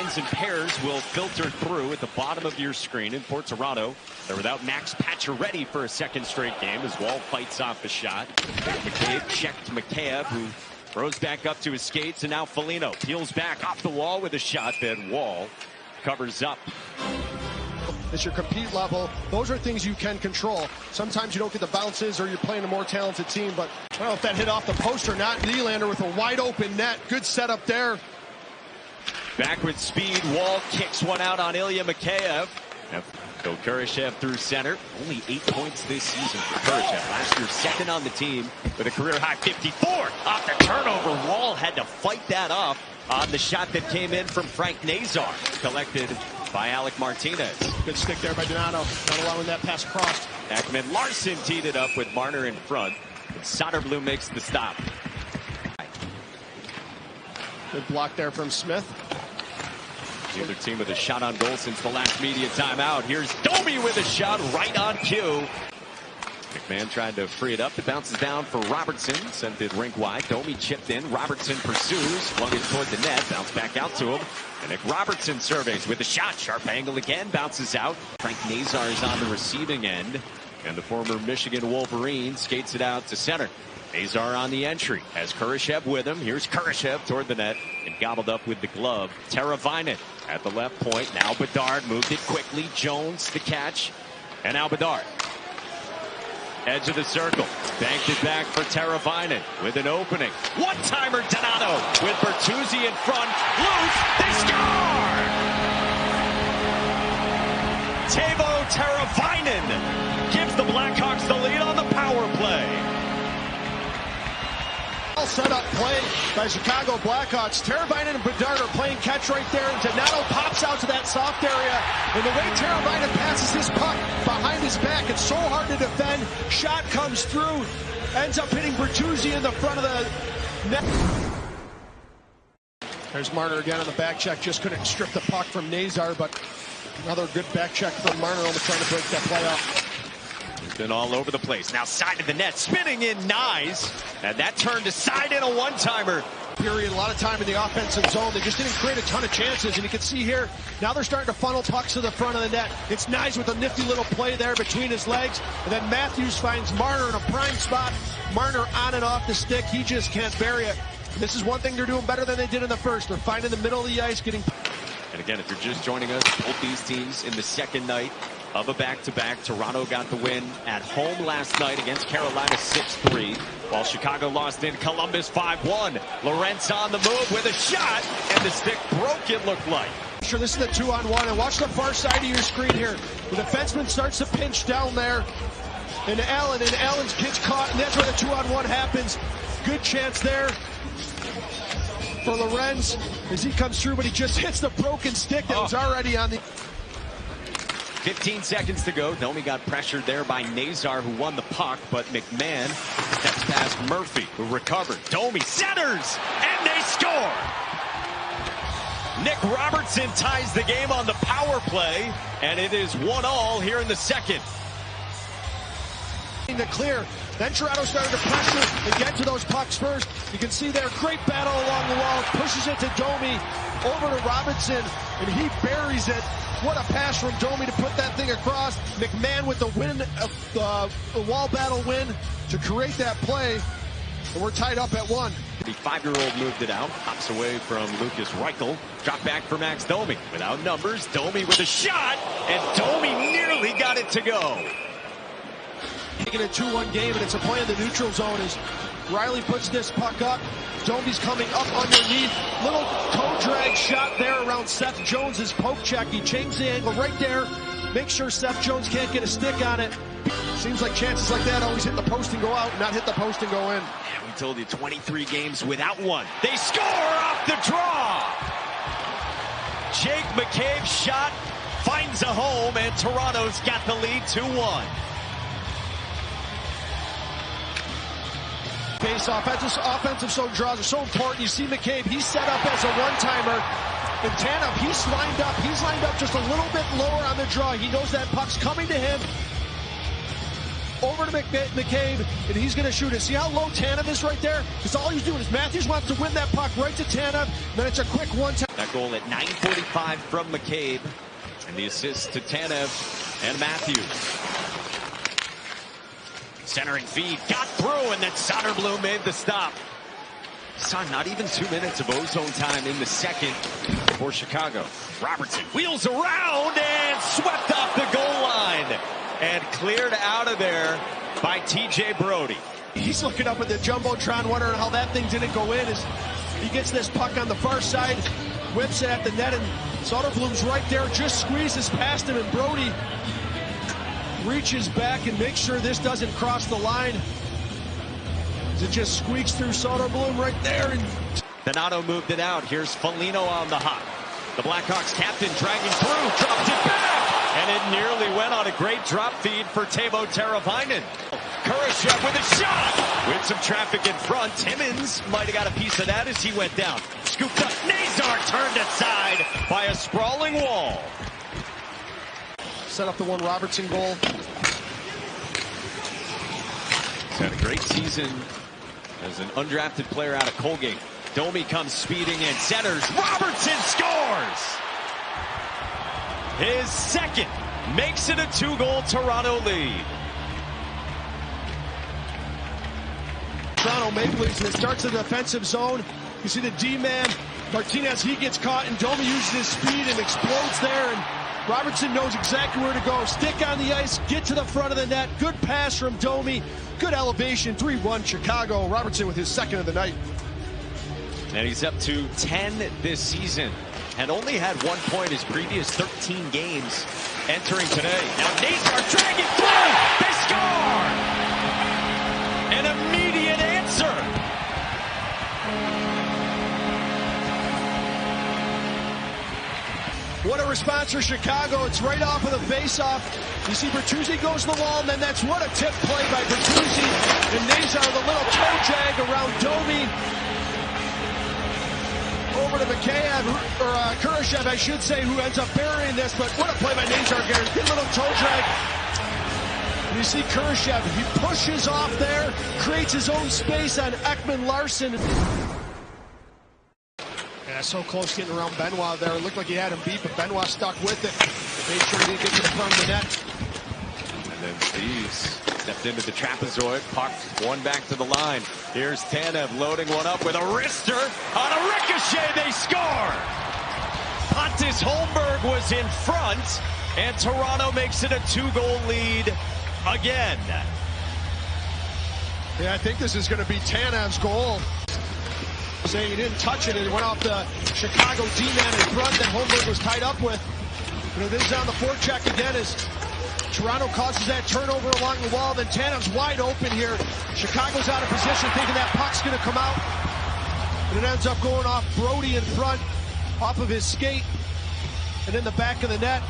lines and pairs will filter through at the bottom of your screen. In for Toronto, they're without Max Pacioretty for a second straight game as Wall fights off a shot. McCabe checked McCabe, who throws back up to his skates, and now Foligno peels back off the wall with a shot that Wall covers up. It's your compete level. Those are things you can control. Sometimes you don't get the bounces or you're playing a more talented team, but I don't know if that hit off the post or not. Nylander with a wide open net. Good setup there. Back with speed, Wall kicks one out on Ilya Mikheyev. So Kurashev through center. Only 8 points this season for Kurashev. Last year, second on the team with a career-high 54. Off the turnover, Wall had to fight that off on the shot that came in from Frank Nazar. Collected by Alec Martinez. Good stick there by Donato, not allowing that pass crossed. Ekman Larson teed it up with Marner in front. And Soderblom makes the stop. Good block there from Smith. The other team with a shot on goal since the last media timeout. Here's Domi with a shot right on cue. McMahon tried to free it up. It bounces down for Robertson. Sent it rink wide. Domi chipped in. Robertson pursues. Flung it toward the net. Bounce back out to him. And Nick Robertson surveys with a shot. Sharp angle again. Bounces out. Frank Nazar is on the receiving end. And the former Michigan Wolverine skates it out to center. Nazar on the entry. Has Kurashev with him. Here's Kurashev toward the net. And gobbled up with the glove. Teravainen at the left point. Now Bedard moved it quickly. Jones the catch. And now Bedard. Edge of the circle. Banked it back for Teravainen with an opening. One-timer Donato with Bertuzzi in front. Loose. They score! Teuvo Teravainen gives the Blackhawks the lead on the power play. Set up play by Chicago Blackhawks. Teravainen and Bedard are playing catch right there, and Donato pops out to that soft area. And the way Teravainen passes his puck behind his back, it's so hard to defend. Shot comes through, ends up hitting Bertuzzi in the front of the net. There's Marner again on the back check. Just couldn't strip the puck from Nazar, but another good back check from Marner, almost trying to break that play up. He's been all over the place. Now side of the net, spinning in Nyes. And that turned aside in a one-timer. Period. A lot of time in the offensive zone. They just didn't create a ton of chances. And you can see here, now they're starting to funnel pucks to the front of the net. It's Nyes with a nifty little play there between his legs. And then Matthews finds Marner in a prime spot. Marner on and off the stick. He just can't bury it. And this is one thing they're doing better than they did in the first. They're finding the middle of the ice, getting... And again, if you're just joining us, both these teams in the second night of a back-to-back. Toronto got the win at home last night against Carolina 6-3, while Chicago lost in Columbus 5-1. Lorentz on the move with a shot, and the stick broke, it looked like. Sure, this is the 2-on-1, and watch the far side of your screen here. The defenseman starts to pinch down there, and Allen's gets caught, and that's where the 2-on-1 happens. Good chance there for Lorentz as he comes through, but he just hits the broken stick that was already on the... 15 seconds to go. Domi got pressured there by Nazar, who won the puck, but McMahon steps past Murphy, who recovered. Domi centers, and they score! Nick Robertson ties the game on the power play, and it is 1-1 here in the second. To clear. Then Toronto started to pressure and get to those pucks first. You can see there, great battle along the wall, pushes it to Domi, over to Robinson, and he buries it. What a pass from Domi to put that thing across. McMahon with the win, the wall battle win to create that play. And we're tied up at 1. The 5-year-old moved it out, hops away from Lucas Reichel. Drop back for Max Domi. Without numbers, Domi with a shot, and Domi nearly got it to go. Making a 2-1 game, and it's a play in the neutral zone as Riley puts this puck up. Domi's coming up underneath. Little toe drag shot there around Seth Jones's poke check. He changed the angle right there. Make sure Seth Jones can't get a stick on it. Seems like chances like that always hit the post and go out, not hit the post and go in. Yeah, we told you 23 games without one. They score off the draw. Jake McCabe's shot finds a home, and Toronto's got the lead 2-1. Face offensive zone draws are so important. You see McCabe, he's set up as a one-timer. And Tanev, he's lined up just a little bit lower on the draw. He knows that puck's coming to him. over to McCabe, and he's going to shoot it. See how low Tanev is right there? Because all he's doing is Matthews wants to win that puck right to Tanev. Then it's a quick one-time. That goal at 9:45 from McCabe, and the assist to Tanev and Matthews. Centering feed, got through, and then Soderblom made the stop. Saw not even 2 minutes of ozone time in the second for Chicago. Robertson wheels around and swept off the goal line and cleared out of there by T.J. Brodie. He's looking up at the Jumbotron, wondering how that thing didn't go in. As he gets this puck on the far side, whips it at the net, and Soderblom's right there, just squeezes past him, and Brodie reaches back and makes sure this doesn't cross the line. As it just squeaks through Soderblom right there. And Donato moved it out. Here's Foligno on the hop. The Blackhawks captain dragging through, dropped it back, and it nearly went on a great drop feed for Teuvo Teravainen. Kurashev with a shot, with some traffic in front. Timmins might have got a piece of that as he went down. Scooped up, Nazar turned aside by a sprawling wall. Set up the one Robertson goal. He's had a great season as an undrafted player out of Colgate. Domi comes speeding in, centers, Robertson scores! His second, makes it a 2-goal Toronto lead. Toronto Maple Leafs, and it starts the defensive zone. You see the D-man, Martinez, he gets caught, and Domi uses his speed and explodes there, and Robertson knows exactly where to go. Stick on the ice, get to the front of the net. Good pass from Domi. Good elevation, 3-1 Chicago. Robertson with his second of the night. And he's up to 10 this season. Had only had 1 point his previous 13 games entering today. Now Nazar dragging through. They score! An immediate answer. What a response for Chicago. It's right off of the face-off. You see Bertuzzi goes to the wall, and then that's what a tip play by Bertuzzi. And Nazar, the little toe jag around Domi. Over to McCabe, or Kurashev, I should say, who ends up burying this. But what a play by Nazar, Gary. Good little toe drag. And you see Kurashev, he pushes off there, creates his own space on Ekman-Larsson. Yeah, so close getting around Benoit there. It looked like he had him beat, but Benoit stuck with it. Made sure he didn't get to the front of the net. And then Steves stepped into the trapezoid, puck one back to the line. Here's Tanev loading one up with a wrister. On a ricochet, they score! Pontus Holmberg was in front, and Toronto makes it a 2-goal lead again. Yeah, I think this is going to be Tanev's goal. Saying he didn't touch it, and it went off the Chicago D-man in front that Holmberg was tied up with. You know, this is on the forecheck again as Toronto causes that turnover along the wall. Then Tanev's wide open here. Chicago's out of position, thinking that puck's going to come out. And it ends up going off Brodie in front, off of his skate, and in the back of the net.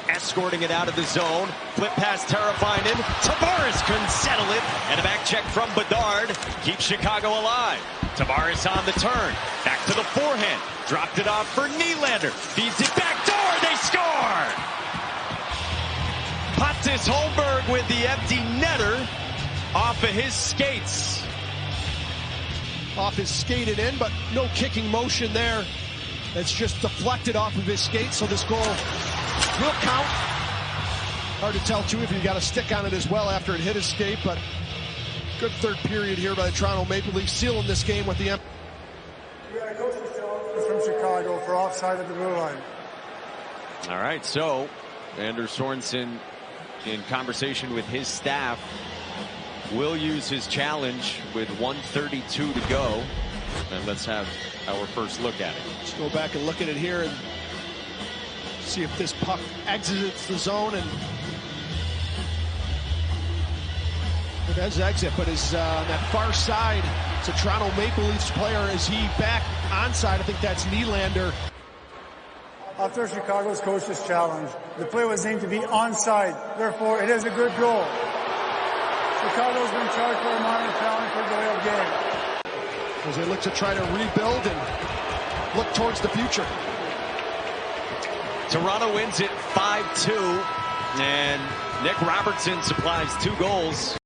Escorting it out of the zone. Flip past Teravainen. Tavares couldn't settle it. And a back check from Bedard keeps Chicago alive. Tavares on the turn. Back to the forehand. Dropped it off for Nylander. Feeds it back door. They score! Pontus Holmberg with the empty netter off of his skates. Off his skated in, but no kicking motion there. It's just deflected off of his skate, so this goal will count. Hard to tell, too, if he got a stick on it as well after it hit his skate, but good third period here by the Toronto Maple Leafs, sealing this game with the empty. We got a coach's challenge from Chicago for offside at the blue line. All right, so Anders Sorensen, in conversation with his staff, will use his challenge with 1:32 to go. And let's have our first look at it. Let's go back and look at it here and see if this puck exits the zone. And it does exit, but is on that far side. It's a Toronto Maple Leafs player. Is he back onside? I think that's Nylander. After Chicago's coach's challenge, the play was aimed to be onside. Therefore, it is a good goal. Chicago's been charged for a minor challenge for delay of game. As they look to try to rebuild and look towards the future. Toronto wins it 5-2, and Nick Robertson supplies 2 goals.